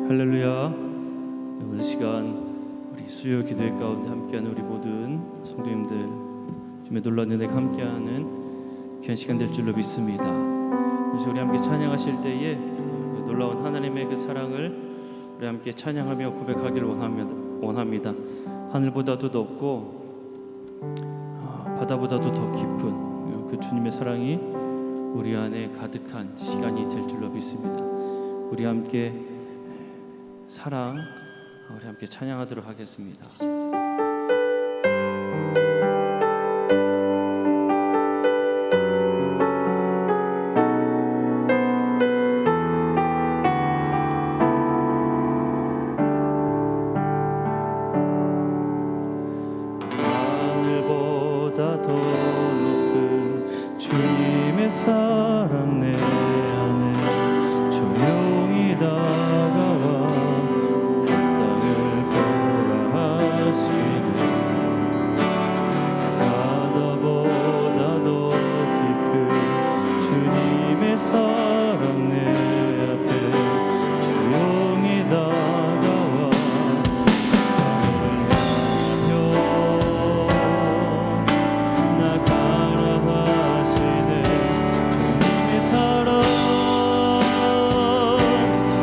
할렐루야. 오늘 시간 우리 수요 기도회 가운데 함께하는 우리 모든 성도님들 주님의 놀라운 은혜가 함께하는 귀한 시간 될 줄로 믿습니다. 그래서 우리 함께 찬양하실 때에 놀라운 하나님의 그 사랑을 우리 함께 찬양하며 고백하기를 원합니다. 하늘보다도 높고 바다보다도 더 깊은 그 주님의 사랑이 우리 안에 가득한 시간이 될 줄로 믿습니다. 우리 함께 사랑, 우리 함께 찬양하도록 하겠습니다. 하늘보다 더 높은 주님의 사랑 내 안에 조용히 다가와 사랑 내 앞에 조용히 다가와 나가라 하시네. 주님의 사랑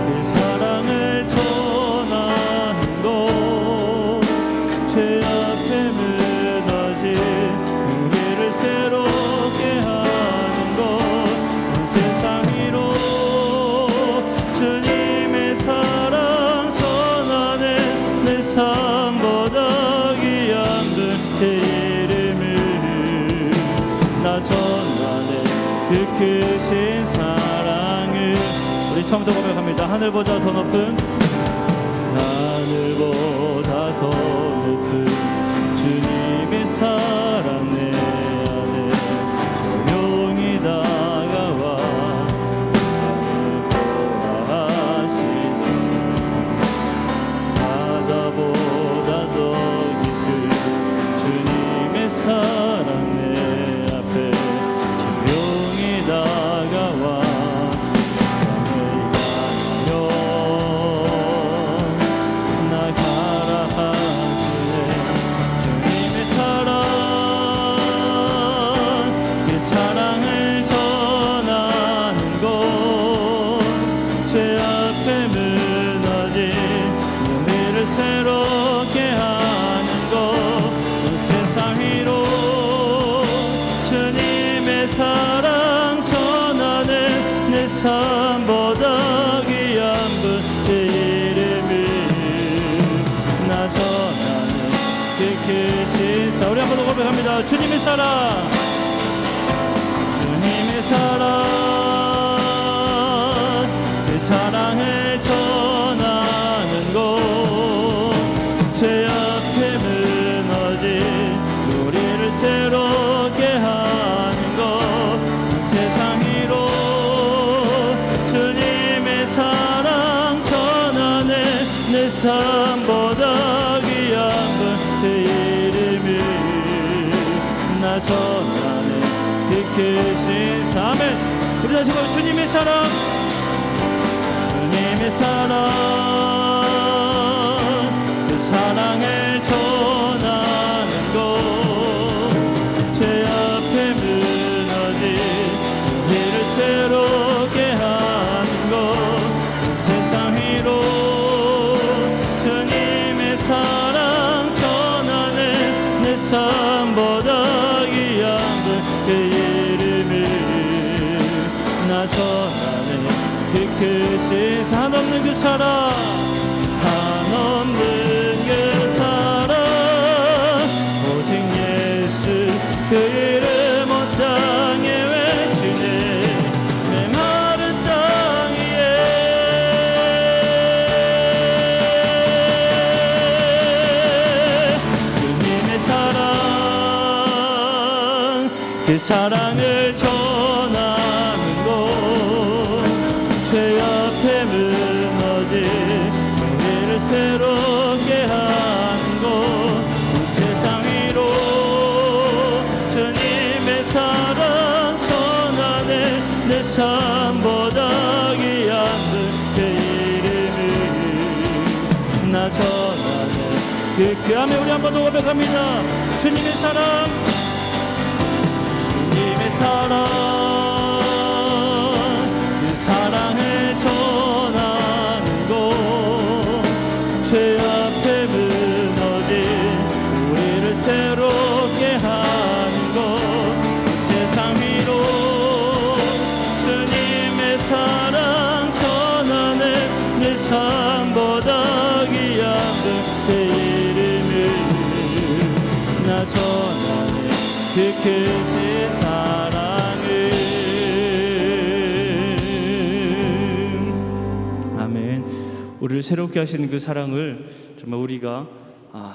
그 사랑을 전하는 것 죄 앞에 무너진 우리를 새롭게 하는 것 세상 위로 주님의 사랑 전하는 내 삶보다 귀한 그의 이름을 나 전하네. 그 크신 사랑을 우리 처음부터 고백합니다. 하늘보다 더 높은 하늘보다 더 높은 주님의 사랑 내 안에 조용히 다가와 바다보다 더 깊은 주님의 사랑 내 앞에 조용히 다가와 나가라 하시네. 주님의 사랑 그 사랑을 전하는 것 죄 앞에 무너진 우리를 새롭게 하는 것 세상 위로 주님의 사랑 전하는 내 삶보다 귀한 분의 이름을 나 전하는 그 크신 사랑 우리 한번 더 고백합니다. 주님의 사랑 주님의 사랑 그 사랑을 전하는 것 죄 앞에 무너진 우리를 새롭게 하는 것 세상 위로 주님의 사랑 전하네. 내 삶보다 귀한 그의 이름을 나 전하네. 그 크신 사랑 우리 다시 한번 주님의 사랑 주님의 사랑 그 사랑을 전하는 것 죄 앞에 무너진 우리를 새롭게 하는 것 세상 위로 주님의 사랑 전하는 내 삶보다 귀한 그의 이름을 나 전하네. 그 크신 한없는 그 사랑 한없는 그 사랑 오직 예수 그 이름 온 땅에 외치네. 메마른 땅 위에 주님의 사랑 그 사랑을 전하는 것 죄 앞에 무너진 우리를 새롭게 하는 것 세상 위로 주님의 사랑 전하네. 내 삶보다 귀한 그의 이름을 나 전하네 그 귀함에 우리 한번 더 고백합니다. 주님의 사랑 주님의 사랑 그 사랑을 전하는 곳 죄 앞에 무너진 우리를 새롭게 하는 곳 세상 위로 주님의 사랑 전하는 내 삶보다 귀한 그 이름을 나 전하네 그 크신 사랑을. 아멘. 우리를 새롭게 하시는 그 사랑을 정말 우리가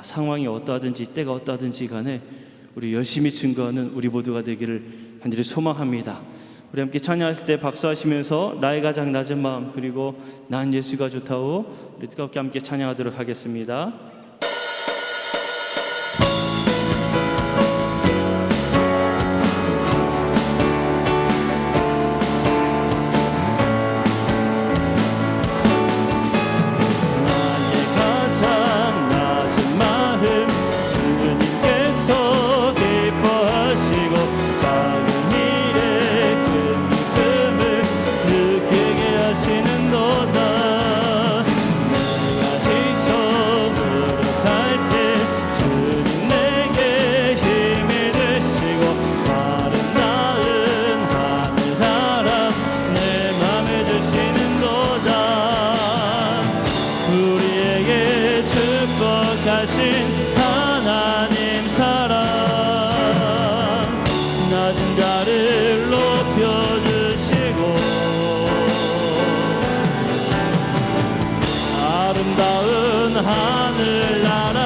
상황이 어떠하든지 때가 어떠하든지 간에 우리 열심히 증거하는 우리 모두가 되기를 간절히 소망합니다. 우리 함께 찬양할 때 박수하시면서 나의 가장 낮은 마음 그리고 난 예수가 좋다오 우리 뜨겁게 함께 찬양하도록 하겠습니다. 하나님 사랑 낮은 자를 높여주시고 아름다운 하늘나라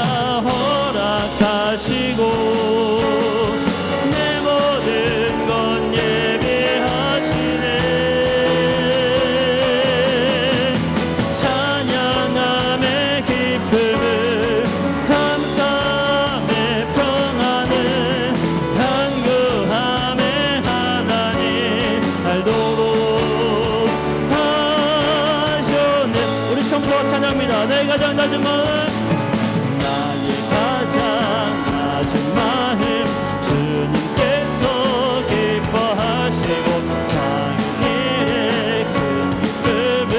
허락하시고 내 모든 건 예비하시네 찬양함의 기쁨을 나의 가장 낮은 마음 나의 가장 낮은 마음 주님께서 기뻐하시고 당일의 큰 기쁨을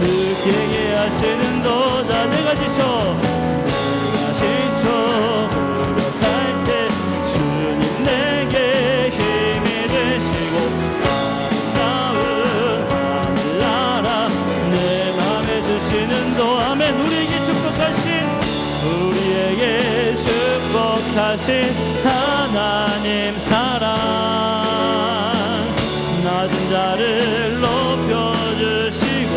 느끼게 하시는도다. 내가 지쳐 무력할 때 주님 내게 힘이 되시고 아름다운 하늘나라 내 맘에 주시는 아멘. 우리에게 축복하신 하나님 사랑 낮은 자를 높여주시고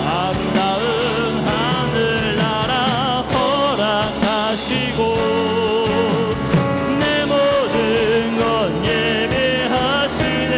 아름다운 하늘나라 허락하시고 내 모든 건 예비하시네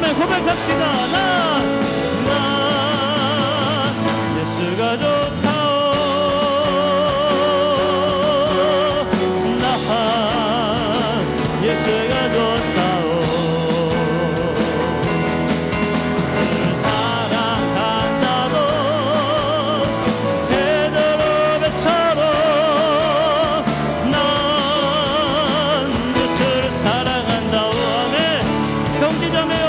아멘. 고백합시다. 난 예수가 좋다오. 난 예수가 좋다오. 사랑한다도 베드로 배처럼 난 예수를 사랑한다오. 아멘. 형제자매요,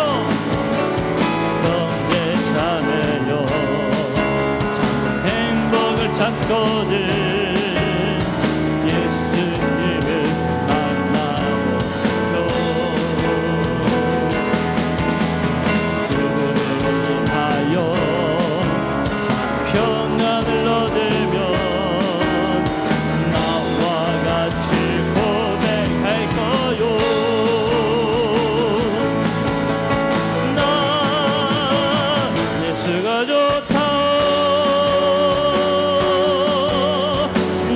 형제자매요, 참 행복을 찾거든 예수님을 만나보세요. 그를 인하여 평안을 얻으면 나와 같이 고백할 거요. 난 예수가 좋다오.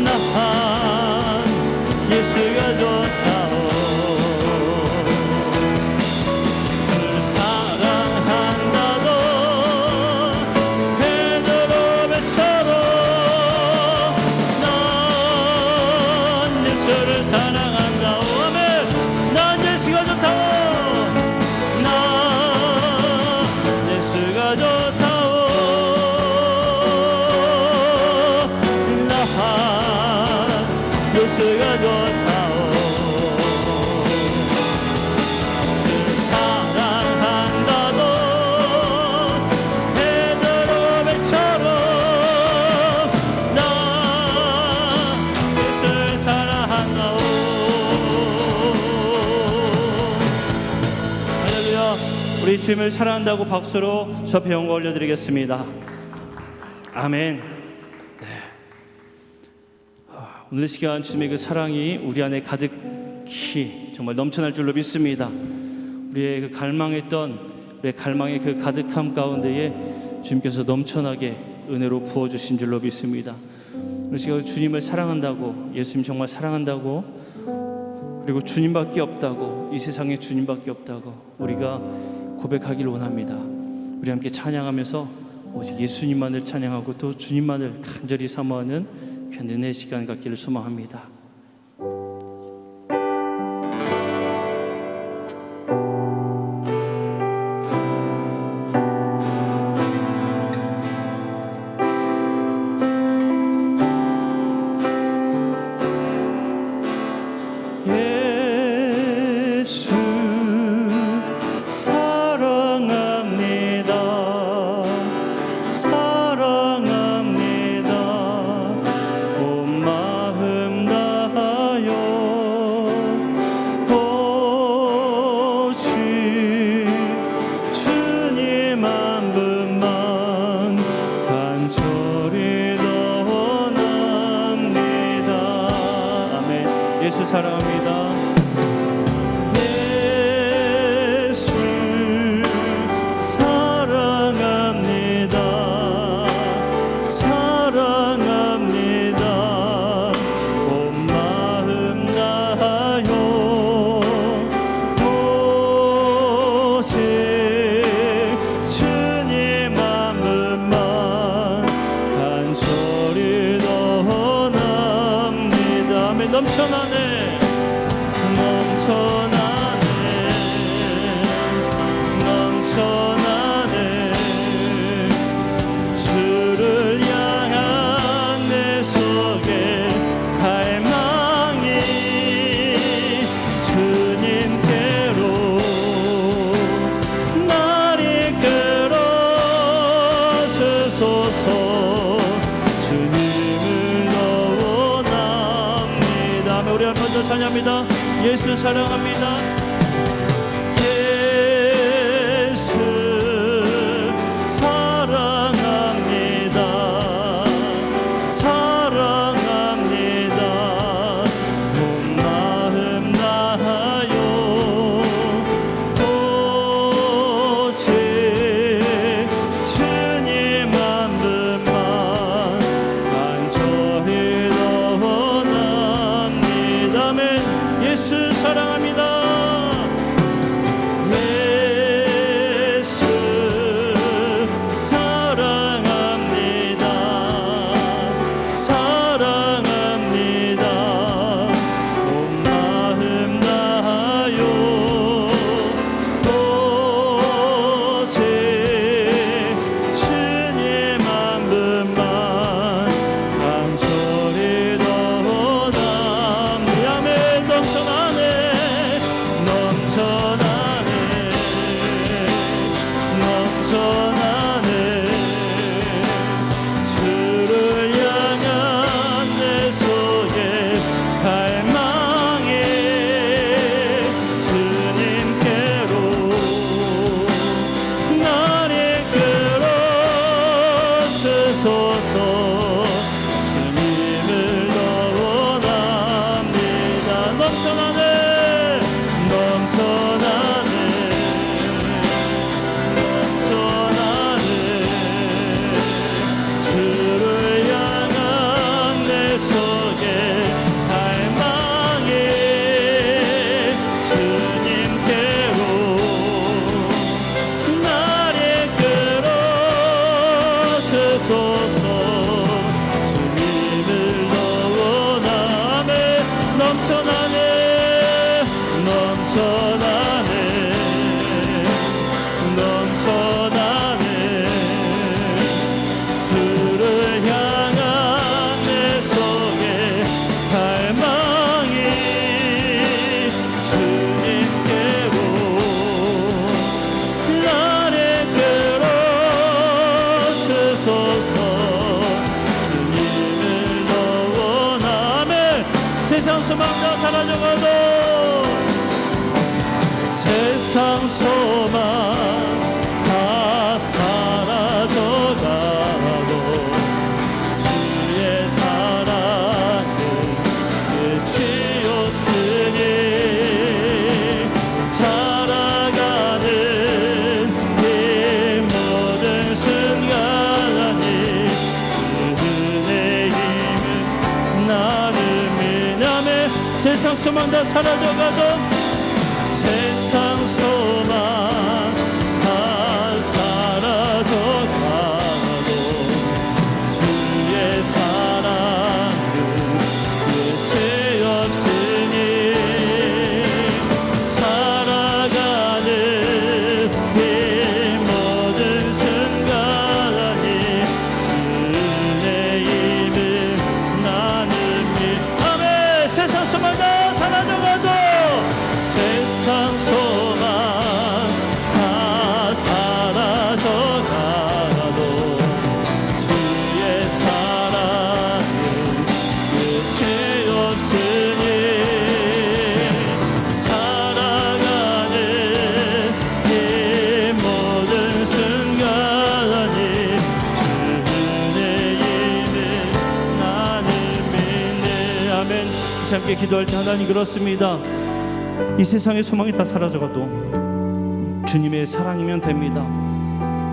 난 예수가 좋다오. 그 사랑한다도 베드로 배처럼 난 예수를 사랑한다오. 아멘. 난 예수가 좋다오. 난 예수가 좋다오. 난 예수가 좋다오. 그 사랑한다도 베드로 배처럼 난 예수를 사랑한다오. 할렐루야. 우리 주님을 사랑한다고 박수로 저 배운 거 올려드리겠습니다. 아멘. 오늘 시간 주님의 그 사랑이 우리 안에 가득히 정말 넘쳐날 줄로 믿습니다. 우리의 그 갈망했던 우리의 갈망의 그 가득함 가운데에 주님께서 넘쳐나게 은혜로 부어주신 줄로 믿습니다. 오늘 시간 주님을 사랑한다고, 예수님 정말 사랑한다고, 그리고 주님밖에 없다고, 이 세상에 주님밖에 없다고 우리가 고백하길 원합니다. 우리 함께 찬양하면서 오직 예수님만을 찬양하고 또 주님만을 간절히 사모하는 귀한 은혜의 시간 갖기를 소망합니다. 예수 사랑합니다. 사랑합니다. 온 마음 다하여 오직 주님 한 분만 간절히 원합니다. 아멘. 예수 사랑합니다. 예수 사랑합니다. 사랑합니다. 온 마음 다하여 오직 주님 한 분만 간절히 원합니다. 아멘. 넘쳐나네. 넘쳐나네. 넘쳐나네. 주를 향한 내 속에 갈망이 주님께로 날 이끌어 주소서. 주님을 더 원합니다. 아멘. 우리 먼저 찬양합니다. 예수 사랑합니다. 예수 사랑합니다. 사랑합니다. 온 마음 다하여 오직 주님 한 분만 간절히 더 원합니다. 아멘. 예수 사랑합니다. 사라져가도 세상 소망 다 사라져가도 주의 사랑은 끝이 없으니 살아가는 이 모든 순간이 그 은혜의 힘을 나를 믿으며 세상 소망 다 사라져가도 세상 소망 다 사라져가도 주의 사랑은 끝이 없으니 살아가는 이 모든 순간이 은혜의 힘을 나는 믿으며 세상 소망 다 사라져가도 세상 소망 다 사라져가도 주의 사랑은 끝이 없으니 살아가는 이 모든 순간이 주의 힘을 나는 믿네. 아멘. 함께 기도할 때 하나님 그렇습니다. 이 세상의 소망이 다 사라져가도 주님의 사랑이면 됩니다.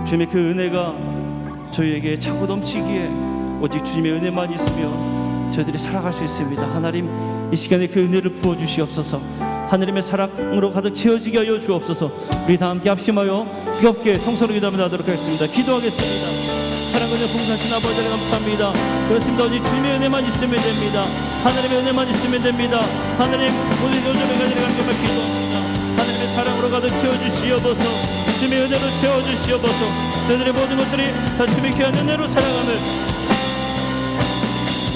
주님의 그 은혜가 저희에게 차고 넘치기에 오직 주님의 은혜만 있으면 저희들이 살아갈 수 있습니다. 하나님 이 시간에 그 은혜를 부어주시옵소서. 하나님의 사랑으로 가득 채워지게 하여 주옵소서. 우리 다 함께 합심하여 뜨겁게 성서로 기도하도록 하겠습니다. 기도하겠습니다. 사랑하는 풍성하신 아버지 감사합니다. 그렇습니다. 오직 주님의 은혜만 있으면 됩니다. 하나님의 은혜만 있으면 됩니다. 하나님 오늘 요즘에 가지는 감격을 기도합니다. 하나님의 사랑으로 가득 채워주시옵소서. 주님의 은혜로 채워주시옵소서. 저희들의 모든 것들이 다 주님의 귀한 은혜로 살아가는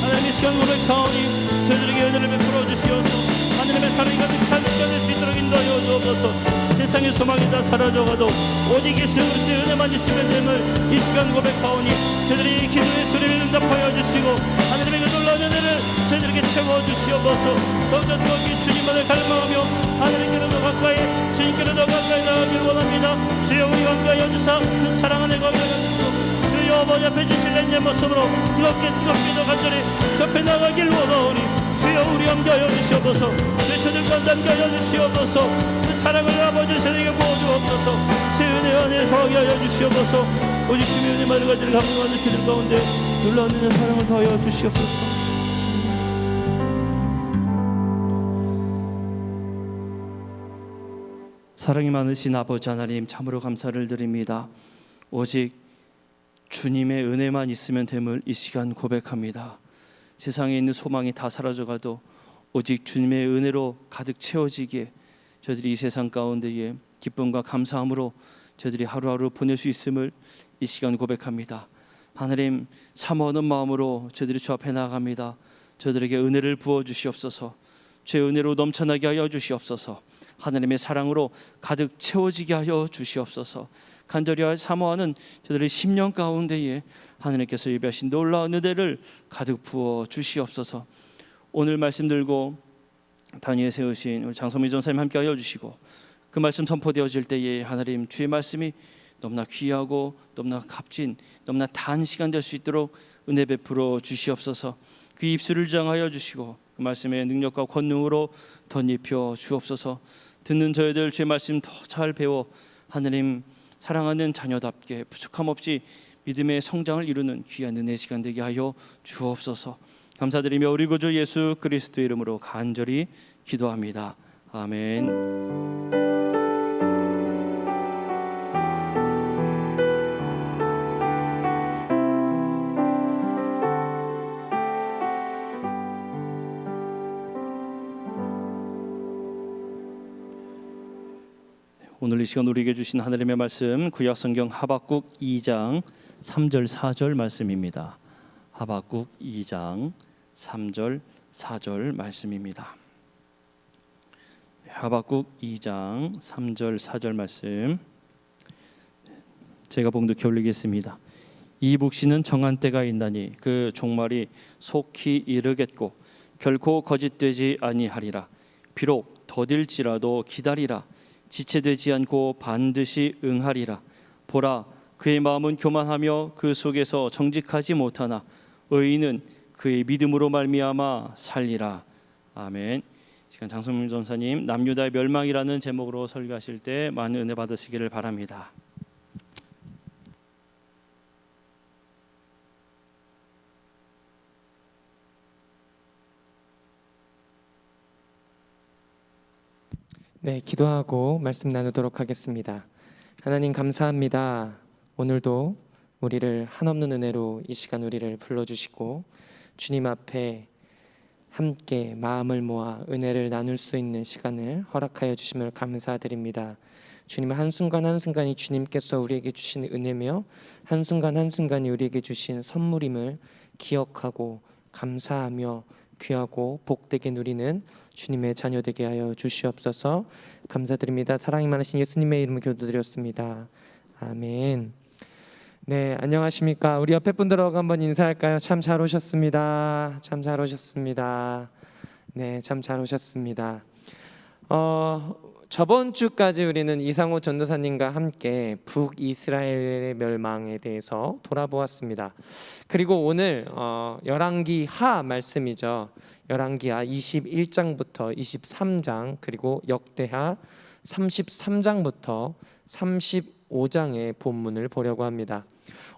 하나님의 시간 고백하오니 저희들에게 은혜를 베풀어 주시옵소서. 하나님의 사랑이 가득한 시간 될 수 있도록 인도하여 주옵소서. 세상의 소망이 다 사라져가도 오직 예수 그리스도의 은혜만 있으면 됨을 이 시간 고백하오니 저희들이 기도의 소리를 응답하여 주시고 하나님의 그 놀라운 은혜를 저희들에게 채워주시옵소서. 더욱더 뜨겁게 주님만을 갈망하며 하나님께로 더 가까이 주님께로 더 가까이 나가길 원합니다. 주여 우리 함께하여 주사 그 사랑하는 거기를 주시고 주여 아버지 앞에 주실 내 모습으로 뜨겁게 더 간절히 접해 나가길 원하오니 주여 우리 함께하여 주시옵소서. 내 저들과 함께하여 주시옵소서. 그 사랑을 아버지 저에게 부어주옵소서. 제 은혜 안에 더하게 하여 주시옵소서. 오직 주님의 은혜만을 가지는 감동하는 그들 가운데 놀라운 은혜 사랑을 더하여 주시옵소서. 사랑이 많으신 아버지 하나님 참으로 감사를 드립니다. 오직 주님의 은혜만 있으면 됨을 이 시간 고백합니다. 세상에 있는 소망이 다 사라져가도 오직 주님의 은혜로 가득 채워지기에 저희들이 이 세상 가운데에 기쁨과 감사함으로 저희들이 하루하루 보낼 수 있음을 이 시간 고백합니다. 하나님 사모하는 마음으로 저희들이 주 앞에 나아갑니다. 저희들에게 은혜를 부어주시옵소서. 주의 은혜로 넘쳐나게 하여 주시옵소서. 하나님의 사랑으로 가득 채워지게 하여 주시옵소서. 간절히 사모하는 저희들의 심령 가운데에 하나님께서 예배하신 놀라운 은혜를 가득 부어 주시옵소서. 오늘 말씀 들고 단위에 세우신 우리 장성민 전사님 함께 하여 주시고 그 말씀 선포되어질 때에 하나님 주의 말씀이 너무나 귀하고 너무나 값진 너무나 단시간 될 수 있도록 은혜 베풀어 주시옵소서. 그 입술을 장하여 주시고 그 말씀의 능력과 권능으로 덧입혀 주옵소서. 듣는 저희들 주의 말씀 더 잘 배워 하나님 사랑하는 자녀답게 부족함 없이 믿음의 성장을 이루는 귀한 은혜 시간 되게 하여 주옵소서. 감사드리며 우리 구주 예수 그리스도의 이름으로 간절히 기도합니다. 아멘. 오늘 이 시간 우리에게 주신 하나님의 말씀 구약성경 하박국 2장 3절 4절 말씀입니다. 하박국 2장 3절 4절 말씀입니다. 하박국 2장 3절 4절 말씀 제가 봉독해 올리겠습니다. 이 묵시는 정한 때가 있나니 그 종말이 속히 이르겠고 결코 거짓되지 아니하리라. 비록 더딜지라도 기다리라. 지체되지 않고 반드시 응하리라. 보라, 그의 마음은 교만하며 그 속에서 정직하지 못하나 의인은 그의 믿음으로 말미암아 살리라. 아멘. 시간 장성민 전사님 남유다의 멸망이라는 제목으로 설교하실 때 많은 은혜 받으시기를 바랍니다. 네, 기도하고 말씀 나누도록 하겠습니다. 하나님 감사합니다. 오늘도 우리를 한없는 은혜로 이 시간 우리를 불러주시고 주님 앞에 함께 마음을 모아 은혜를 나눌 수 있는 시간을 허락하여 주심을 감사드립니다. 주님 한순간 한순간이 주님께서 우리에게 주신 은혜며 한순간 한순간이 우리에게 주신 선물임을 기억하고 감사하며 귀하고 복되게 누리는 주님의 자녀 되게 하여 주시옵소서. 감사드립니다. 사랑이 많으신 예수님의 이름으로 기도드렸습니다. 아멘. 네, 안녕하십니까. 우리 옆에 분들하고 한번 인사할까요? 참 잘 오셨습니다. 참 잘 오셨습니다. 네, 참 잘 오셨습니다. 저번 주까지 우리는 이상호 전도사님과 함께 북이스라엘의 멸망에 대해서 돌아보았습니다. 그리고 오늘 열왕기하 말씀이죠. 열왕기하 21장부터 23장 그리고 역대하 33장부터 35장의 본문을 보려고 합니다.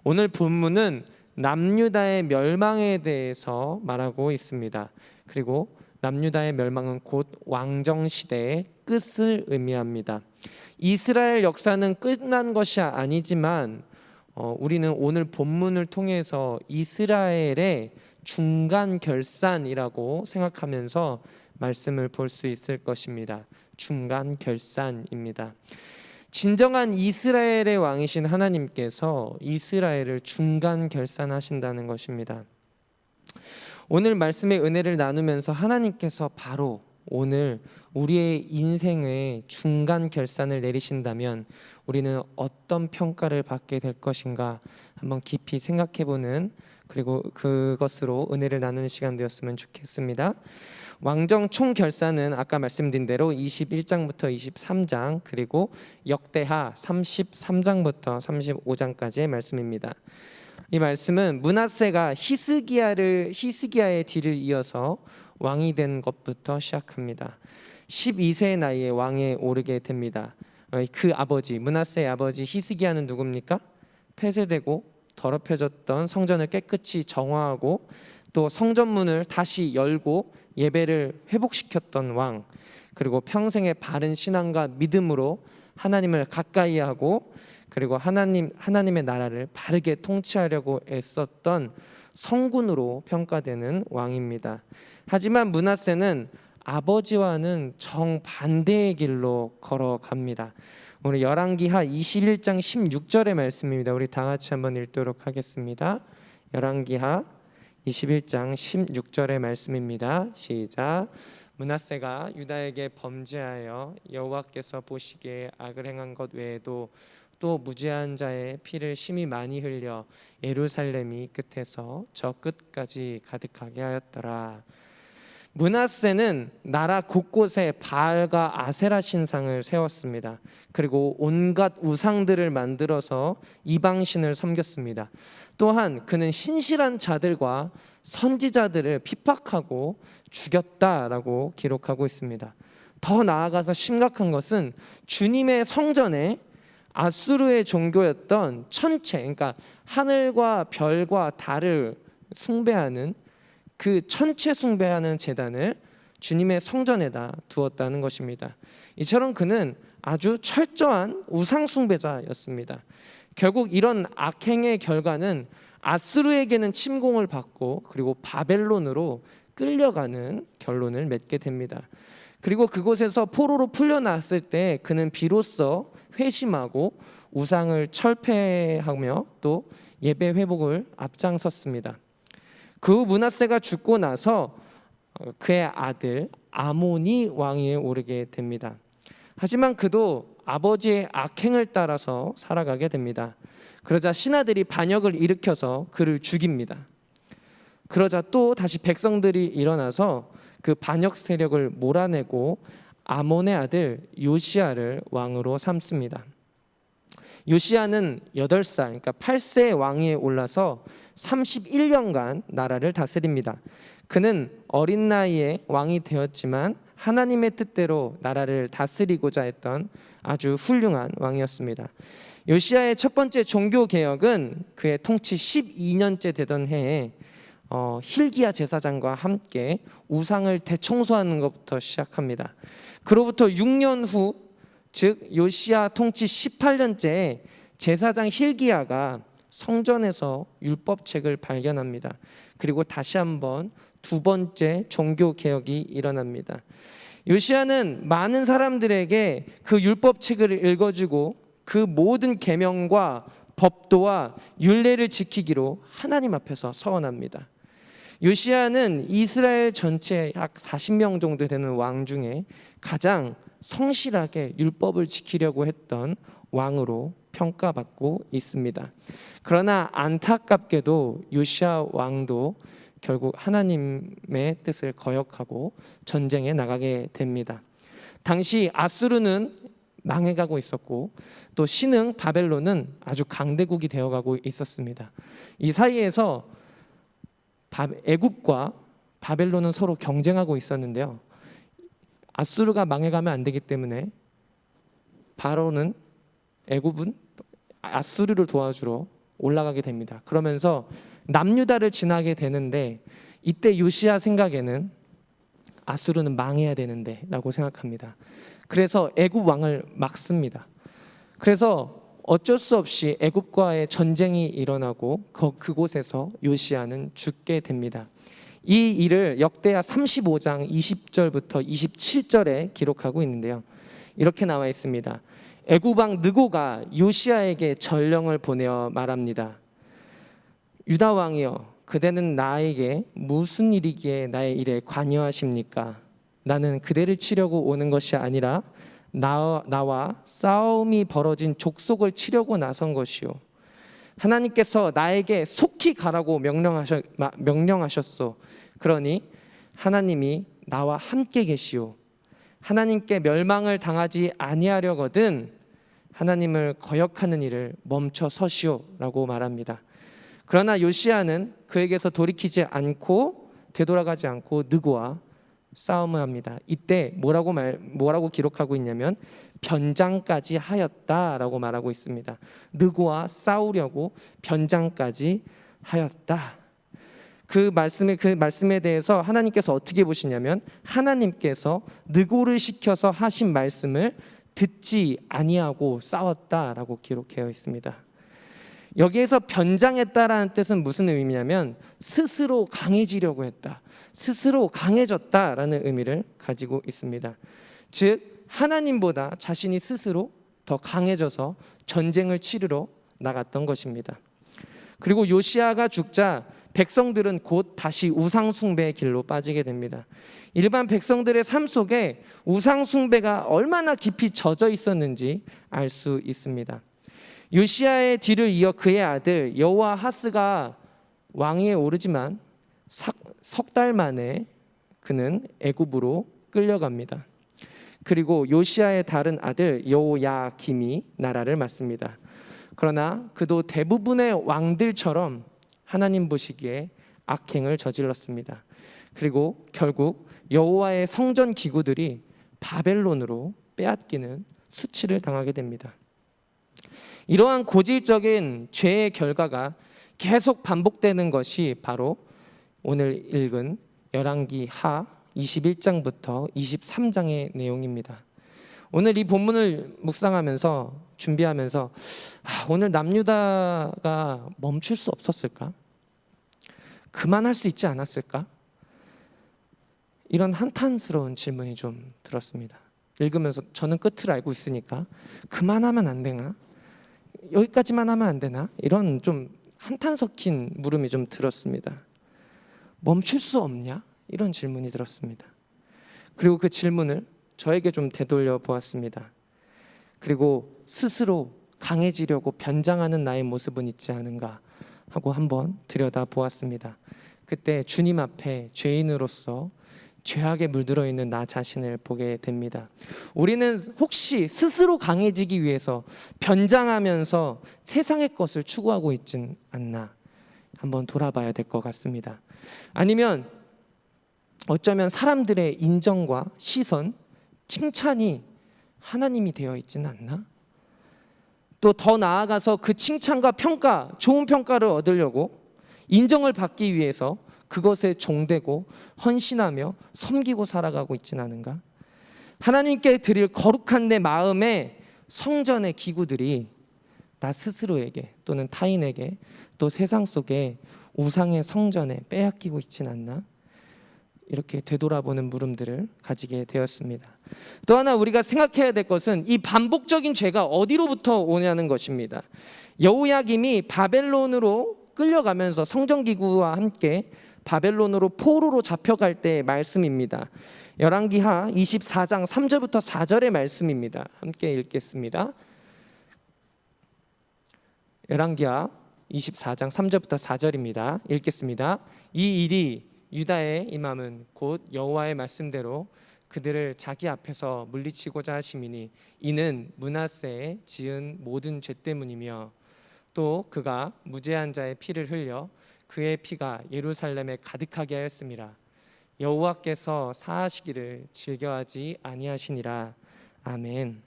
오늘 본문은 남유다의 멸망에 대해서 말하고 있습니다. 그리고 남유다의 멸망은 곧 왕정시대의 끝을 의미합니다. 이스라엘 역사는 끝난 것이 아니지만 우리는 오늘 본문을 통해서 이스라엘의 중간 결산이라고 생각하면서 말씀을 볼 수 있을 것입니다. 중간 결산입니다. 진정한 이스라엘의 왕이신 하나님께서 이스라엘을 중간 결산하신다는 것입니다. 오늘 말씀의 은혜를 나누면서 하나님께서 바로 오늘 우리의 인생의 중간 결산을 내리신다면 우리는 어떤 평가를 받게 될 것인가 한번 깊이 생각해보는 그리고 그것으로 은혜를 나누는 시간 되었으면 좋겠습니다. 왕정 총결산은 아까 말씀드린 대로 21장부터 23장 그리고 역대하 33장부터 35장까지의 말씀입니다. 이 말씀은 므낫세가 히스기야의 뒤를 이어서 왕이 된 것부터 시작합니다. 12세의 나이에 왕에 오르게 됩니다. 그 아버지 므낫세의 아버지 히스기야는 누굽니까? 폐쇄되고 더럽혀졌던 성전을 깨끗이 정화하고 또 성전문을 다시 열고 예배를 회복시켰던 왕, 그리고 평생의 바른 신앙과 믿음으로 하나님을 가까이 하고 그리고 하나님의 나라를 바르게 통치하려고 애썼던 성군으로 평가되는 왕입니다. 하지만 므낫세는 아버지와는 정반대의 길로 걸어갑니다. 오늘 열왕기하 21장 16절의 말씀입니다. 우리 다 같이 한번 읽도록 하겠습니다. 열왕기하 21장 16절의 말씀입니다. 시작. 므낫세가 유다에게 범죄하여 여호와께서 보시기에 악을 행한 것 외에도 또 무죄한 자의 피를 심히 많이 흘려 예루살렘이 끝에서 저 끝까지 가득하게 하였더라. 므낫세는 나라 곳곳에 바알과 아세라 신상을 세웠습니다. 그리고 온갖 우상들을 만들어서 이방신을 섬겼습니다. 또한 그는 신실한 자들과 선지자들을 핍박하고 죽였다라고 기록하고 있습니다. 더 나아가서 심각한 것은 주님의 성전에 아수르의 종교였던 천체, 그러니까 하늘과 별과 달을 숭배하는 그 천체 숭배하는 제단을 주님의 성전에다 두었다는 것입니다. 이처럼 그는 아주 철저한 우상 숭배자였습니다. 결국 이런 악행의 결과는 아수르에게는 침공을 받고 그리고 바벨론으로 끌려가는 결론을 맺게 됩니다. 그리고 그곳에서 포로로 풀려났을 때 그는 비로소 회심하고 우상을 철폐하며 또 예배 회복을 앞장섰습니다. 그 후 므낫세가 죽고 나서 그의 아들 아몬이 왕위에 오르게 됩니다. 하지만 그도 아버지의 악행을 따라서 살아가게 됩니다. 그러자 신하들이 반역을 일으켜서 그를 죽입니다. 그러자 또 다시 백성들이 일어나서 그 반역 세력을 몰아내고 아몬의 아들 요시야를 왕으로 삼습니다. 요시야는 8살, 그러니까 8세의 왕위에 올라서 31년간 나라를 다스립니다. 그는 어린 나이에 왕이 되었지만 하나님의 뜻대로 나라를 다스리고자 했던 아주 훌륭한 왕이었습니다. 요시야의 첫 번째 종교 개혁은 그의 통치 12년째 되던 해에 힐기야 제사장과 함께 우상을 대청소하는 것부터 시작합니다. 그로부터 6년 후, 즉 요시야 통치 18년째에 제사장 힐기야가 성전에서 율법책을 발견합니다. 그리고 다시 한번 두 번째 종교 개혁이 일어납니다. 요시야는 많은 사람들에게 그 율법책을 읽어주고 그 모든 계명과 법도와 율례를 지키기로 하나님 앞에서 서원합니다. 요시야는 이스라엘 전체 약 40명 정도 되는 왕 중에 가장 성실하게 율법을 지키려고 했던 왕으로 평가받고 있습니다. 그러나 안타깝게도 요시야 왕도 결국 하나님의 뜻을 거역하고 전쟁에 나가게 됩니다. 당시 아수르는 망해가고 있었고 또 신흥 바벨론은 아주 강대국이 되어가고 있었습니다. 이 사이에서 애굽과 바벨론은 서로 경쟁하고 있었는데요. 아수르가 망해가면 안 되기 때문에 바로는 애굽은 아수르를 도와주러 올라가게 됩니다. 그러면서 남유다를 지나게 되는데 이때 요시야 생각에는 아수르는 망해야 되는데 라고 생각합니다. 그래서 애굽 왕을 막습니다. 그래서 어쩔 수 없이 애굽과의 전쟁이 일어나고 그곳에서 요시야는 죽게 됩니다. 이 일을 역대하 35장 20절부터 27절에 기록하고 있는데요. 이렇게 나와 있습니다. 애굽 왕 느고가 요시야에게 전령을 보내어 말합니다. 유다 왕이여, 그대는 나에게 무슨 일이기에 나의 일에 관여하십니까? 나는 그대를 치려고 오는 것이 아니라 나와 싸움이 벌어진 족속을 치려고 나선 것이요. 하나님께서 나에게 속히 가라고 명령하셨소. 그러니 하나님이 나와 함께 계시오. 하나님께 멸망을 당하지 아니하려거든 하나님을 거역하는 일을 멈춰 서시오 라고 말합니다. 그러나 요시야는 그에게서 돌이키지 않고 되돌아가지 않고 느고와 싸움을 합니다. 이때 뭐라고 기록하고 있냐면 변장까지 하였다라고 말하고 있습니다. 느고와 싸우려고 변장까지 하였다. 그 말씀에 대해서 하나님께서 어떻게 보시냐면 하나님께서 느고를 시켜서 하신 말씀을 듣지 아니하고 싸웠다라고 기록되어 있습니다. 여기에서 변장했다라는 뜻은 무슨 의미냐면 스스로 강해지려고 했다, 스스로 강해졌다라는 의미를 가지고 있습니다. 즉 하나님보다 자신이 스스로 더 강해져서 전쟁을 치르러 나갔던 것입니다. 그리고 요시야가 죽자 백성들은 곧 다시 우상 숭배의 길로 빠지게 됩니다. 일반 백성들의 삶 속에 우상 숭배가 얼마나 깊이 젖어 있었는지 알 수 있습니다. 요시야의 뒤를 이어 그의 아들 여호아하스가 왕위에 오르지만 석 달 만에 그는 애굽으로 끌려갑니다. 그리고 요시야의 다른 아들 여호야김이 나라를 맡습니다. 그러나 그도 대부분의 왕들처럼 하나님 보시기에 악행을 저질렀습니다. 그리고 결국 여호와의 성전 기구들이 바벨론으로 빼앗기는 수치를 당하게 됩니다. 이러한 고질적인 죄의 결과가 계속 반복되는 것이 바로 오늘 읽은 열왕기 하 21장부터 23장의 내용입니다. 오늘 이 본문을 묵상하면서 준비하면서 오늘 남유다가 멈출 수 없었을까? 그만할 수 있지 않았을까? 이런 한탄스러운 질문이 좀 들었습니다. 읽으면서 저는 끝을 알고 있으니까 그만하면 안 되나? 여기까지만 하면 안 되나? 이런 좀 한탄 섞인 물음이 좀 들었습니다. 멈출 수 없냐? 이런 질문이 들었습니다. 그리고 그 질문을 저에게 좀 되돌려 보았습니다. 그리고 스스로 강해지려고 변장하는 나의 모습은 있지 않은가 하고 한번 들여다 보았습니다. 그때 주님 앞에 죄인으로서 죄악에 물들어 있는 나 자신을 보게 됩니다. 우리는 혹시 스스로 강해지기 위해서 변장하면서 세상의 것을 추구하고 있진 않나 한번 돌아봐야 될 것 같습니다. 아니면 어쩌면 사람들의 인정과 시선, 칭찬이 하나님이 되어 있지는 않나? 또 더 나아가서 그 칭찬과 평가, 좋은 평가를 얻으려고 인정을 받기 위해서 그것에 종되고 헌신하며 섬기고 살아가고 있지는 않은가? 하나님께 드릴 거룩한 내 마음의 성전의 기구들이 나 스스로에게 또는 타인에게 또 세상 속에 우상의 성전에 빼앗기고 있지는 않나? 이렇게 되돌아보는 물음들을 가지게 되었습니다. 또 하나 우리가 생각해야 될 것은 이 반복적인 죄가 어디로부터 오냐는 것입니다. 여호야김이 바벨론으로 끌려가면서 성전기구와 함께 바벨론으로 포로로 잡혀갈 때의 말씀입니다. 열왕기하 24장 3절부터 4절의 말씀입니다. 함께 읽겠습니다. 열왕기하 24장 3절부터 4절입니다. 읽겠습니다. 이 일이 유다의 임함은 곧 여호와의 말씀대로 그들을 자기 앞에서 물리치고자 하심이니 이는 므낫세에 지은 모든 죄 때문이며 또 그가 무죄한 자의 피를 흘려 그의 피가 예루살렘에 가득하게 하였음이라. 여호와께서 사하시기를 즐겨하지 아니하시니라. 아멘.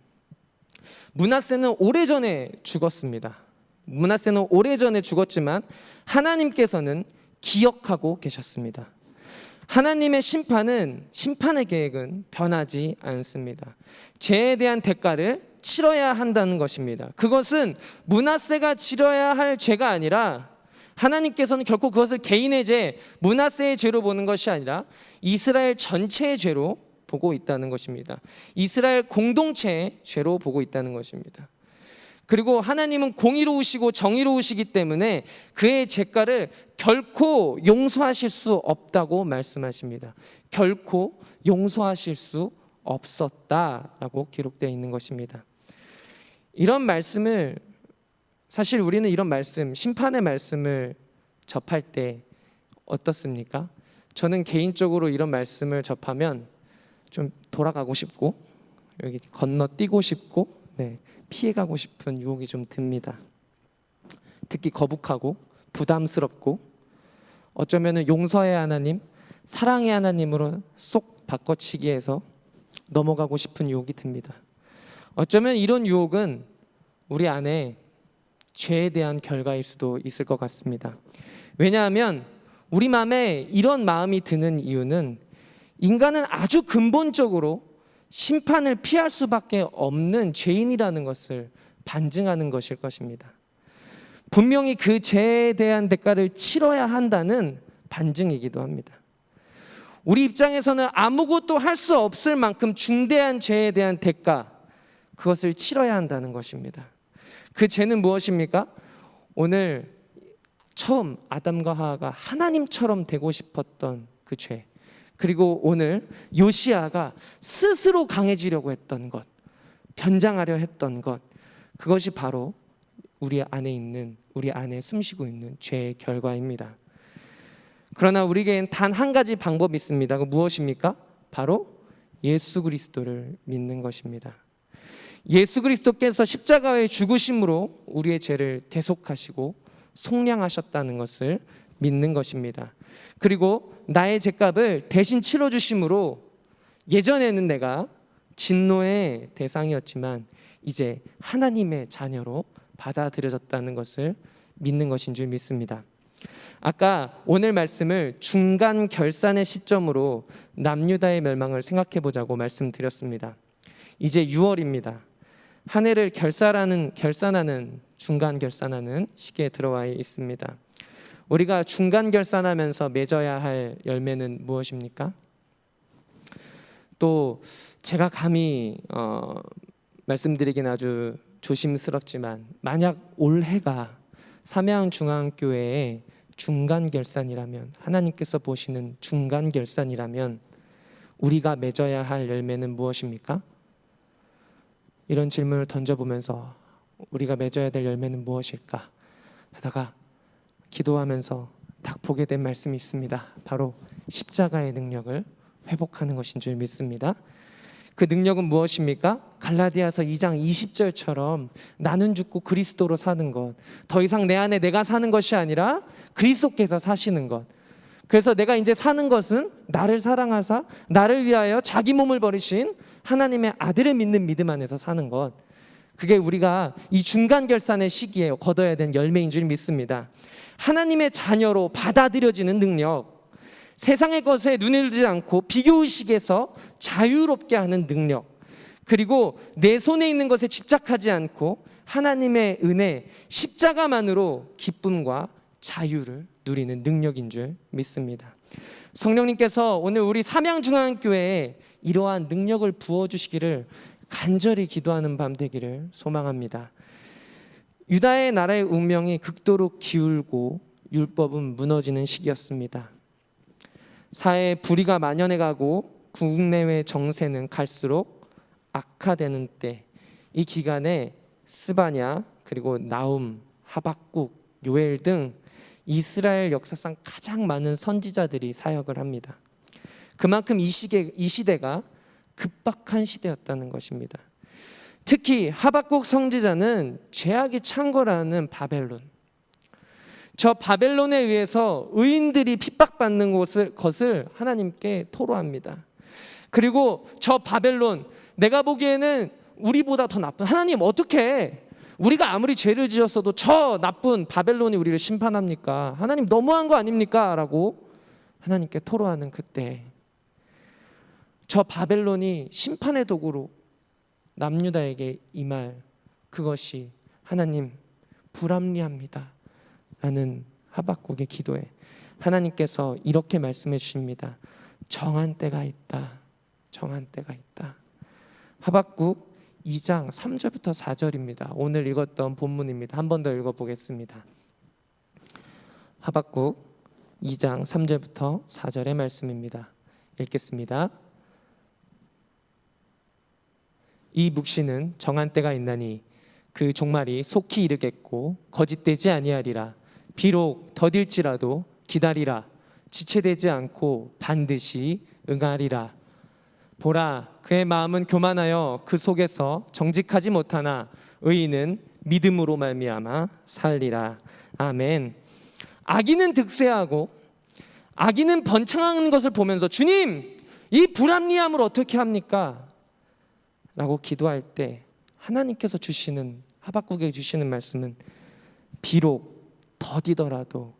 므낫세는 오래전에 죽었습니다. 므낫세는 오래전에 죽었지만 하나님께서는 기억하고 계셨습니다. 하나님의 심판의 계획은 변하지 않습니다. 죄에 대한 대가를 치러야 한다는 것입니다. 그것은 므낫세가 치러야 할 죄가 아니라 하나님께서는 결코 그것을 개인의 죄, 므낫세의 죄로 보는 것이 아니라 이스라엘 전체의 죄로 보고 있다는 것입니다. 이스라엘 공동체의 죄로 보고 있다는 것입니다. 그리고 하나님은 공의로우시고 정의로우시기 때문에 그의 죄가를 결코 용서하실 수 없다고 말씀하십니다. 결코 용서하실 수 없었다라고 기록되어 있는 것입니다. 이런 말씀을 사실 우리는 이런 말씀, 심판의 말씀을 접할 때 어떻습니까? 저는 개인적으로 이런 말씀을 접하면 좀 돌아가고 싶고 여기 건너뛰고 싶고 피해가고 싶은 유혹이 좀 듭니다. 특히 거북하고 부담스럽고 어쩌면 용서의 하나님, 사랑의 하나님으로 쏙 바꿔치기해서 넘어가고 싶은 유혹이 듭니다. 어쩌면 이런 유혹은 우리 안에 죄에 대한 결과일 수도 있을 것 같습니다. 왜냐하면 우리 마음에 이런 마음이 드는 이유는 인간은 아주 근본적으로 심판을 피할 수밖에 없는 죄인이라는 것을 반증하는 것일 것입니다. 분명히 그 죄에 대한 대가를 치러야 한다는 반증이기도 합니다. 우리 입장에서는 아무것도 할 수 없을 만큼 중대한 죄에 대한 대가, 그것을 치러야 한다는 것입니다. 그 죄는 무엇입니까? 오늘 처음 아담과 하와가 하나님처럼 되고 싶었던 그 죄, 그리고 오늘 요시야가 스스로 강해지려고 했던 것, 변장하려 했던 것, 그것이 바로 우리 안에 숨쉬고 있는 죄의 결과입니다. 그러나 우리에겐 단 한 가지 방법이 있습니다. 그 무엇입니까? 바로 예수 그리스도를 믿는 것입니다. 예수 그리스도께서 십자가의 죽으심으로 우리의 죄를 대속하시고 속량하셨다는 것을 믿는 것입니다. 그리고 나의 죄값을 대신 치러주심으로 예전에는 내가 진노의 대상이었지만 이제 하나님의 자녀로 받아들여졌다는 것을 믿는 것인 줄 믿습니다. 아까 오늘 말씀을 중간 결산의 시점으로 남유다의 멸망을 생각해 보자고 말씀드렸습니다. 이제 6월입니다. 한 해를 결산하는 중간 결산하는 시기에 들어와 있습니다. 우리가 중간 결산하면서 맺어야 할 열매는 무엇입니까? 또 제가 감히 말씀드리긴 아주 조심스럽지만 만약 올해가 삼양중앙교회의 중간 결산이라면, 하나님께서 보시는 중간 결산이라면 우리가 맺어야 할 열매는 무엇입니까? 이런 질문을 던져보면서 우리가 맺어야 될 열매는 무엇일까 하다가 기도하면서 딱 보게 된 말씀이 있습니다. 바로 십자가의 능력을 회복하는 것인 줄 믿습니다. 그 능력은 무엇입니까? 갈라디아서 2장 20절처럼 나는 죽고 그리스도로 사는 것. 더 이상 내 안에 내가 사는 것이 아니라 그리스도께서 사시는 것. 그래서 내가 이제 사는 것은 나를 사랑하사 나를 위하여 자기 몸을 버리신 하나님의 아들을 믿는 믿음 안에서 사는 것. 그게 우리가 이 중간 결산의 시기에 거둬야 된 열매인 줄 믿습니다. 하나님의 자녀로 받아들여지는 능력, 세상의 것에 눈을 들지 않고 비교의식에서 자유롭게 하는 능력, 그리고 내 손에 있는 것에 집착하지 않고 하나님의 은혜, 십자가만으로 기쁨과 자유를 누리는 능력인 줄 믿습니다. 성령님께서 오늘 우리 삼양중앙교회에 이러한 능력을 부어주시기를 간절히 기도하는 밤 되기를 소망합니다. 유다의 나라의 운명이 극도로 기울고 율법은 무너지는 시기였습니다. 사회에 불의가 만연해가고 국내외 정세는 갈수록 악화되는 때, 이 기간에 스바냐, 그리고 나움, 하박국, 요엘 등 이스라엘 역사상 가장 많은 선지자들이 사역을 합니다. 그만큼 이 시대가 급박한 시대였다는 것입니다. 특히 하박국 선지자는 죄악이 창궐하는 바벨론, 저 바벨론에 의해서 의인들이 핍박받는 것을 하나님께 토로합니다. 그리고 저 바벨론, 내가 보기에는 우리보다 더 나쁜, 하나님 어떻게 우리가 아무리 죄를 지었어도 저 나쁜 바벨론이 우리를 심판합니까? 하나님 너무한 거 아닙니까? 라고 하나님께 토로하는 그때, 저 바벨론이 심판의 도구로 남유다에게 임할 그것이 하나님 불합리합니다 라는 하박국의 기도에 하나님께서 이렇게 말씀해 주십니다. 정한 때가 있다. 정한 때가 있다. 하박국 2장 3절부터 4절입니다. 오늘 읽었던 본문입니다. 한 번 더 읽어보겠습니다. 하박국 2장 3절부터 4절의 말씀입니다. 읽겠습니다. 이 묵시는 정한 때가 있나니 그 종말이 속히 이르겠고 거짓되지 아니하리라. 비록 더딜지라도 기다리라. 지체되지 않고 반드시 응하리라. 보라, 그의 마음은 교만하여 그 속에서 정직하지 못하나 의인은 믿음으로 말미암아 살리라. 아멘. 악인은 득세하고 악인은 번창하는 것을 보면서 주님, 이 불합리함을 어떻게 합니까? 라고 기도할 때 하나님께서 주시는, 하박국에 주시는 말씀은 비록 더디더라도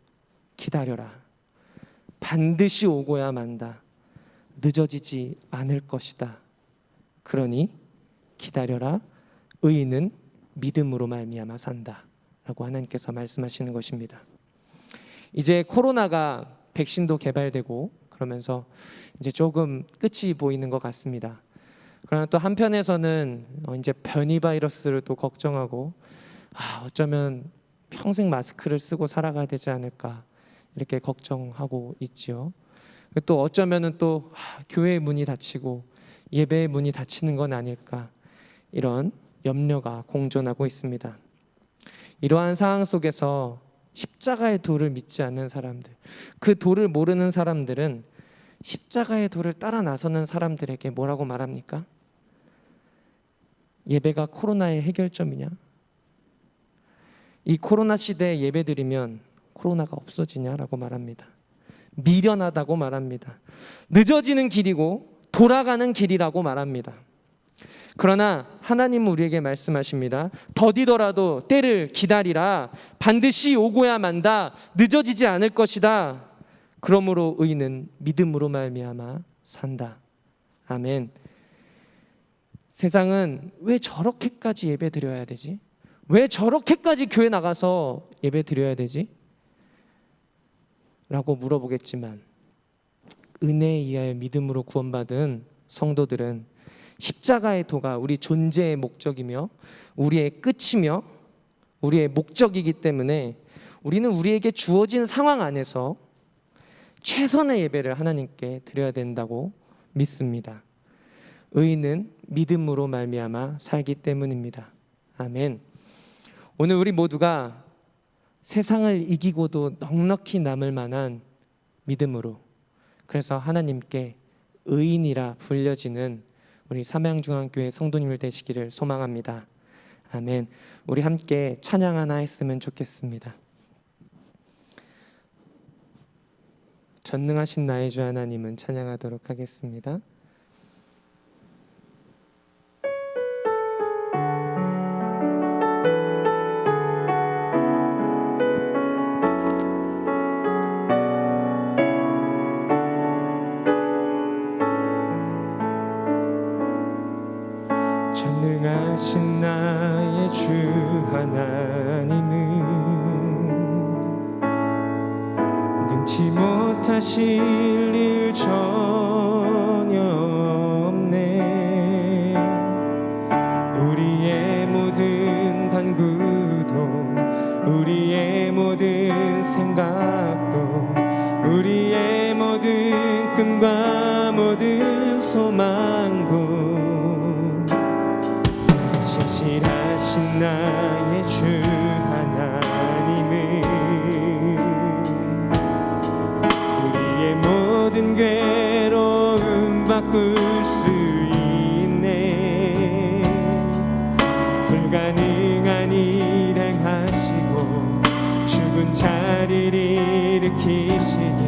기다려라. 반드시 오고야 만다. 늦어지지 않을 것이다. 그러니 기다려라. 의인은 믿음으로 말미암아 산다. 라고 하나님께서 말씀하시는 것입니다. 이제 코로나가 백신도 개발되고 그러면서 이제 조금 끝이 보이는 것 같습니다. 그러나 또 한편에서는 이제 변이 바이러스를 또 걱정하고 어쩌면 평생 마스크를 쓰고 살아가야 되지 않을까 이렇게 걱정하고 있지요. 또 어쩌면은 또 교회의 문이 닫히고 예배의 문이 닫히는 건 아닐까, 이런 염려가 공존하고 있습니다. 이러한 상황 속에서 십자가의 도를 믿지 않는 사람들, 그 도를 모르는 사람들은 십자가의 도를 따라 나서는 사람들에게 뭐라고 말합니까? 예배가 코로나의 해결점이냐? 이 코로나 시대에 예배드리면 코로나가 없어지냐라고 말합니다. 미련하다고 말합니다. 늦어지는 길이고 돌아가는 길이라고 말합니다. 그러나 하나님은 우리에게 말씀하십니다. 더디더라도 때를 기다리라. 반드시 오고야 만다. 늦어지지 않을 것이다. 그러므로 의인은 믿음으로 말미암아 산다. 아멘. 세상은 왜 저렇게까지 예배 드려야 되지? 왜 저렇게까지 교회 나가서 예배 드려야 되지? 라고 물어보겠지만, 은혜에 의하여 믿음으로 구원받은 성도들은 십자가의 도가 우리 존재의 목적이며 우리의 끝이며 우리의 목적이기 때문에 우리는 우리에게 주어진 상황 안에서 최선의 예배를 하나님께 드려야 된다고 믿습니다. 의인은 믿음으로 말미암아 살기 때문입니다. 아멘. 오늘 우리 모두가 세상을 이기고도 넉넉히 남을 만한 믿음으로, 그래서 하나님께 의인이라 불려지는 우리 삼양중앙교회 성도님들 되시기를 소망합니다. 아멘. 우리 함께 찬양 하나 했으면 좋겠습니다. 전능하신 나의 주 하나님은 찬양하도록 하겠습니다. 전능하신 나의 주 하나님은 능치 못하실 일 전혀 없네. 우리의 모든 간구도 우리의 모든 생각도 우리의 모든 꿈과 모든 소망도 신실하신 나의 주 하나님은 우리의 모든 괴로움 바꿀 수 있네. 불가능한 일 행하시고 죽은 자를 일으키시니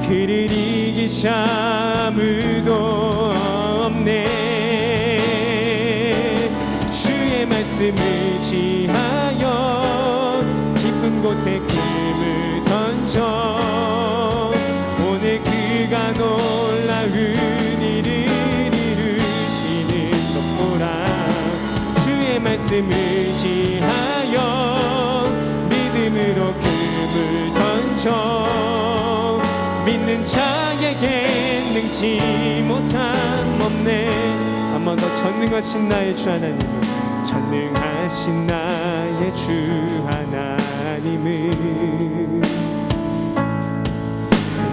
그를 이기시 아무도 없네. 말씀 의지하여 깊은 곳에 금을 던져 오늘 그가 놀라운 일을 이루시는 것 보라. 주의 말씀 의지하여 믿음으로 금을 던져 믿는 자에게 능치 못함 없네. 한 번 더 전능하신 나의 주 하나님, 전능하신 나의 주 하나님은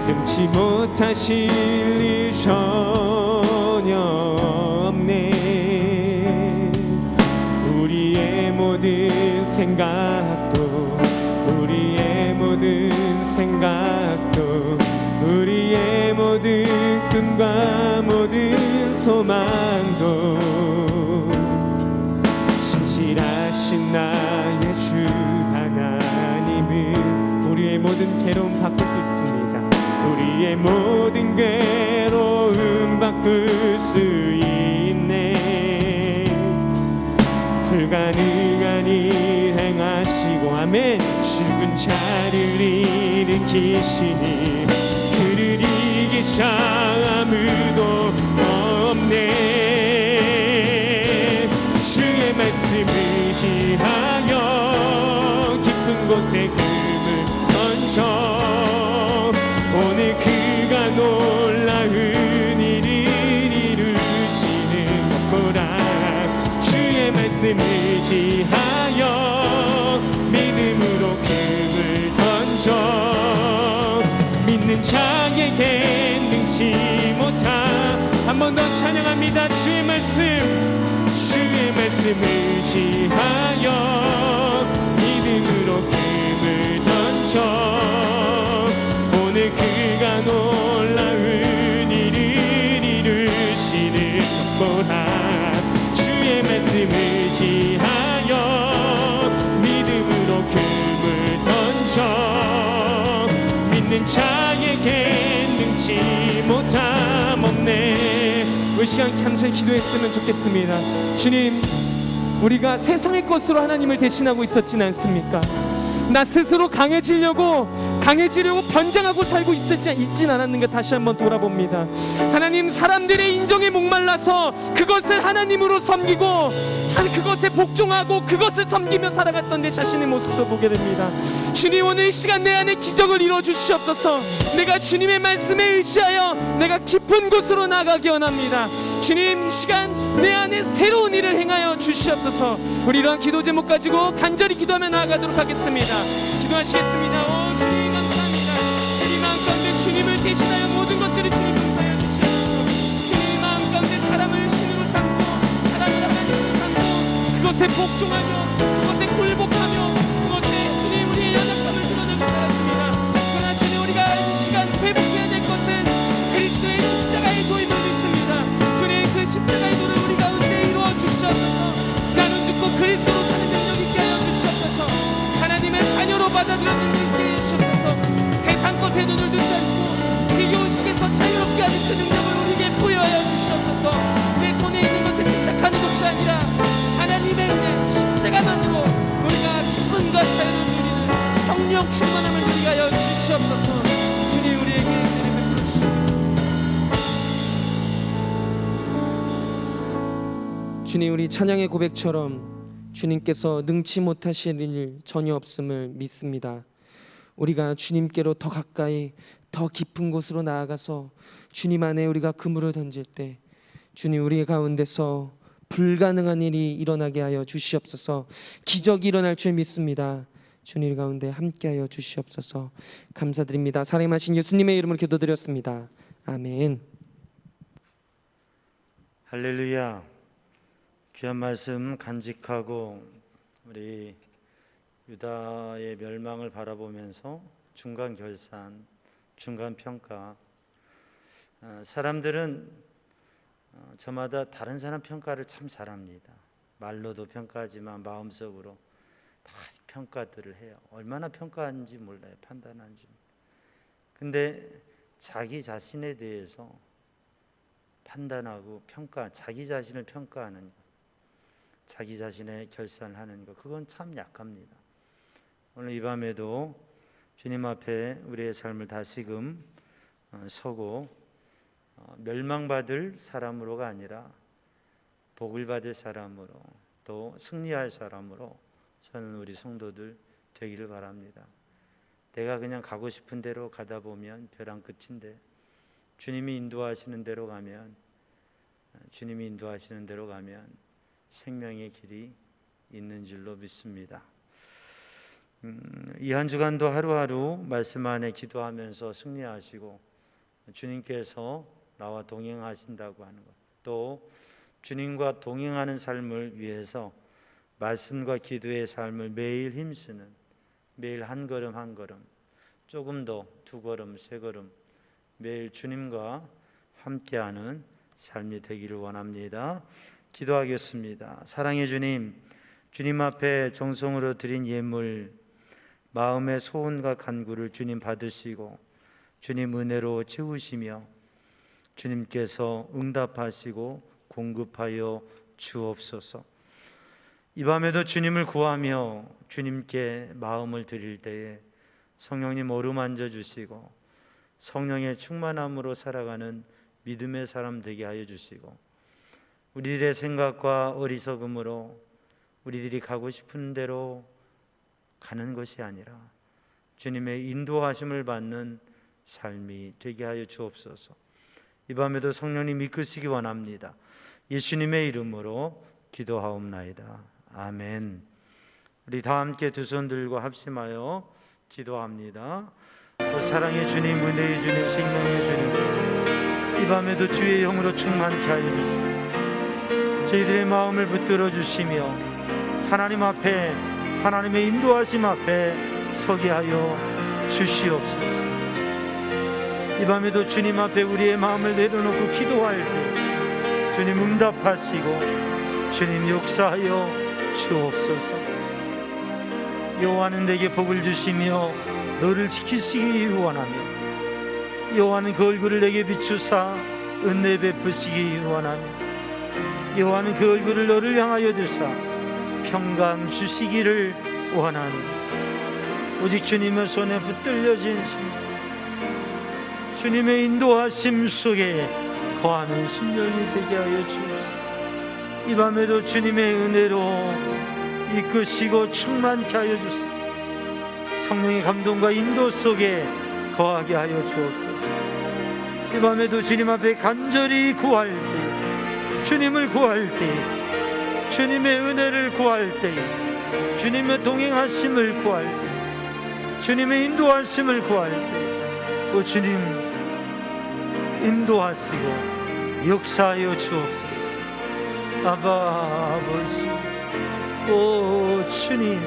능치 못하실 일 전혀 없네. 우리의 모든 생각도 우리의 모든 생각도 우리의 모든 꿈과 모든 소망도 신실하신 나의 주 하나님은 우리의 모든 괴로움 바꿀 수 있습니다. 우리의 모든 괴로움 바꿀 수 있네. 불가능한 일 행하시고 아멘. 죽은 자를 일으키시니 그를 이기자 아무도 없네. 주의 말씀 의지하여 깊은 곳에 금을 던져 오늘 그가 놀라운 일을 이루시는 것 보라. 주의 말씀 의지하여 믿음으로 금을 던져 믿는 자에게 능치 못함. 한 번 더 찬양합니다. 주의 말씀 의지하여 믿음으로 금을 던져 오늘 그가 놀라운 일을 이루시는 것 보라. 주의 말씀 의지하여 믿음으로 금을 던져 믿는 자에게 능치 못함 없네. 이 시간 잠시 기도했으면 좋겠습니다. 주님, 우리가 세상의 것으로 하나님을 대신하고 있었진 않습니까? 나 스스로 강해지려고 변장하고 살고 있진 않았는가 다시 한번 돌아봅니다. 하나님, 사람들의 인정에 목말라서 그것을 하나님으로 섬기고 그것에 복종하고 그것을 섬기며 살아갔던 내 자신의 모습도 보게 됩니다. 주님, 오늘 이 시간 내 안에 기적을 이루어 주시옵소서. 내가 주님의 말씀에 의지하여 내가 깊은 곳으로 나가기 원합니다. 주님, 이 시간 내 안에 새로운 일을 행하여 주시옵소서. 우리 이러한 기도 제목 가지고 간절히 기도하며 나아가도록 하겠습니다. 기도하시겠습니다. 오 주님, 감사합니다. 우리 마음 가운데 주님을 대신하여 모든 것들을 주님 용서하여 주시옵소서. 주님 마음 가운데 사람을 신으로 삼고 사람을 하나님으로 삼고 그것에 복종하며 그것에 굴복하며 그것에 주님 우리의 연약함을 드러내고 살았습니다. 그러나 주님, 우리가 이 시간 회복해야 될 것은 그리스도의 십자가의 도에 하는 그 능력을 우리에게 부여하여 주시옵소서. 내 손에 있는 것에 집착하는 것이 아니라 하나님의 은혜 십자가만으로 우리가 기쁨과 자유를 누리는 성령 충만함을 누리게 하여 주시옵소서. 주님 우리에게 이름을 부르시옵소서. 주님 우리 찬양의 고백처럼 주님께서 능치 못하실 일 전혀 없음을 믿습니다. 우리가 주님께로 더 가까이 더 깊은 곳으로 나아가서 주님 안에 우리가 그물을 던질 때 주님 우리 가운데서 불가능한 일이 일어나게 하여 주시옵소서. 기적이 일어날 줄 믿습니다. 주님 가운데 함께하여 주시옵소서. 감사드립니다. 사랑하신 예수님의 이름으로 기도드렸습니다. 아멘. 할렐루야. 귀한 말씀 간직하고 우리 유다의 멸망을 바라보면서 중간 결산, 중간 평가. 사람들은 저마다 다른 사람 평가를 참 잘합니다. 말로도 평가하지만 마음속으로 다 평가들을 해요. 얼마나 평가하는지 몰라요. 판단하는지. 근데 자기 자신에 대해서 판단하고 자기 자신을 평가하는 것, 자기 자신의 결산을 하는 것, 그건 참 약합니다. 오늘 이 밤에도 주님 앞에 우리의 삶을 다시금 서고 멸망받을 사람으로가 아니라 복을 받을 사람으로 또 승리할 사람으로 저는 우리 성도들 되기를 바랍니다. 내가 그냥 가고 싶은 대로 가다 보면 벼랑 끝인데 주님이 인도하시는 대로 가면 생명의 길이 있는 줄로 믿습니다. 이 한 주간도 하루하루 말씀 안에 기도하면서 승리하시고 주님께서 나와 동행하신다고 하는 것, 또 주님과 동행하는 삶을 위해서 말씀과 기도의 삶을 매일 힘쓰는, 매일 한 걸음 한 걸음, 조금 더 두 걸음 세 걸음 매일 주님과 함께하는 삶이 되기를 원합니다. 기도하겠습니다. 사랑의 주님, 주님 앞에 정성으로 드린 예물, 마음의 소원과 간구를 주님 받으시고 주님 은혜로 채우시며 주님께서 응답하시고 공급하여 주옵소서. 이 밤에도 주님을 구하며 주님께 마음을 드릴 때에 성령님 어루만져 주시고 성령의 충만함으로 살아가는 믿음의 사람 되게 하여 주시고 우리들의 생각과 어리석음으로 우리들이 가고 싶은 대로 가는 것이 아니라 주님의 인도하심을 받는 삶이 되게 하여 주옵소서. 이 밤에도 성령님 이끄시기 원합니다. 예수님의 이름으로 기도하옵나이다. 아멘. 우리 다 함께 두 손 들고 합심하여 기도합니다. 사랑의 주님, 은혜의 주님, 생명의 주님, 이 밤에도 주의 영으로 충만케 하여 주시고 저희들의 마음을 붙들어 주시며 하나님 앞에, 하나님의 인도하심 앞에 서게 하여 주시옵소서. 이 밤에도 주님 앞에 우리의 마음을 내려놓고 기도할 때 주님 응답하시고 주님 역사하여 주옵소서. 여호와는 내게 복을 주시며 너를 지키시기 원하며 여호와는 그 얼굴을 내게 비추사 은혜 베푸시기 원하며 여호와는 그 얼굴을 너를 향하여 드사 평강 주시기를 원하니 오직 주님의 손에 붙들려진 심령, 주님의 인도하심 속에 거하는 심령이 되게 하여 주옵소서. 이 밤에도 주님의 은혜로 이끄시고 충만케 하여 주시고 성령의 감동과 인도 속에 거하게 하여 주옵소서. 이 밤에도 주님 앞에 간절히 구할 때, 주님을 구할 때, 주님의 은혜를 구할 때, 주님의 동행하심을 구할 때, 주님의 인도하심을 구할 때, 오 주님 인도하시고 역사하여 주옵소서. 아바 아버지, 오 주님